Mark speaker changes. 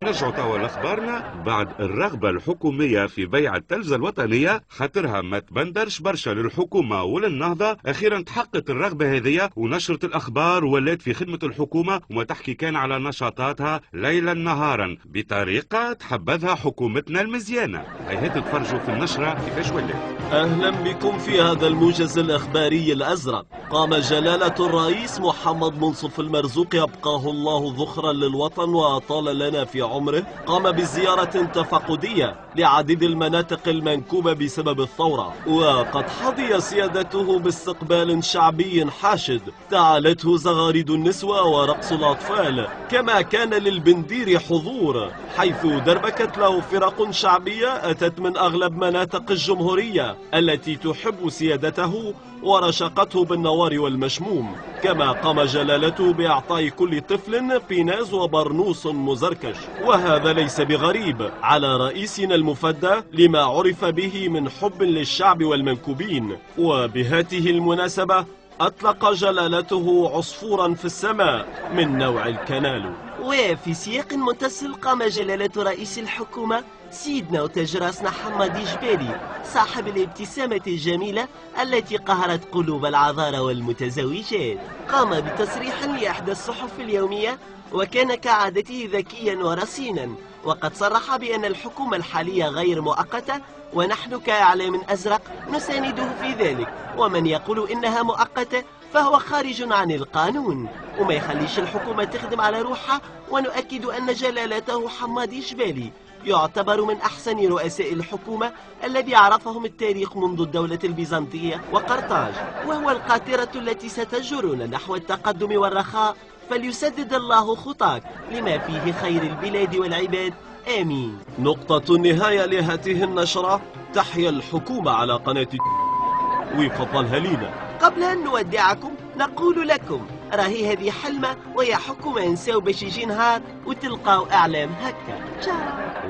Speaker 1: نرجعوا توا لاخبارنا. بعد الرغبه الحكوميه في بيع التلفزه الوطنيه خاطرها ما تبندرش برشا للحكومه وللنهضه، اخيرا تحققت الرغبه هذه ونشره الاخبار ولات في خدمه الحكومه وما تحكي كان على نشاطاتها ليلا نهارا بطريقه تحبذها حكومتنا المزيانه. هيا تتفرجوا في النشره كيفاش ولات.
Speaker 2: اهلا بكم في هذا الموجز الاخباري الازرق. قام جلاله الرئيس محمد منصف المرزوق ابقاه الله ذخرا للوطن واطال لنا في عمره، قام بزياره تفقديه لعديد المناطق المنكوبه بسبب الثوره، وقد حظي سيادته باستقبال شعبي حاشد تعالته زغاريد النسوه ورقص الاطفال، كما كان للبندير حضور حيث دربكت له فرق شعبيه اتت من اغلب مناطق الجمهوريه التي تحب سيادته ورشقته بالنوار والمشموم. كما قام جلالته بإعطاء كل طفل بيناز وبرنوس مزركش، وهذا ليس بغريب على رئيسنا المفدى لما عرف به من حب للشعب والمنكوبين. وبهذه المناسبة أطلق جلالته عصفورا في السماء من نوع الكنالو.
Speaker 3: وفي سياق متصل قام جلالة رئيس الحكومة سيدنا وتاج راسنا حمادي جبالي صاحب الابتسامة الجميلة التي قهرت قلوب العذارى والمتزوجات، قام بتصريح لإحدى الصحف اليومية وكان كعادته ذكيا ورصينا، وقد صرح بأن الحكومة الحالية غير مؤقتة ونحن كإعلام أزرق نسانده في ذلك، ومن يقول إنها مؤقتة فهو خارج عن القانون وما يخليش الحكومة تخدم على روحها. ونؤكد أن جلالته حمادي جبالي يعتبر من أحسن رؤساء الحكومة الذي عرفهم التاريخ منذ الدولة البيزنطية وقرطاج، وهو القاطرة التي ستجرنا نحو التقدم والرخاء، فليسدد الله خطاك لما فيه خير البلاد والعباد، آمين.
Speaker 2: نقطة النهاية لهذه النشرة. تحيا الحكومة على قناة وفضلها لينا.
Speaker 3: قبل أن نودعكم نقول لكم راهي هذه حلمة ويا حكومة نساو باش يجي نهار وتلقاو إعلام هكا.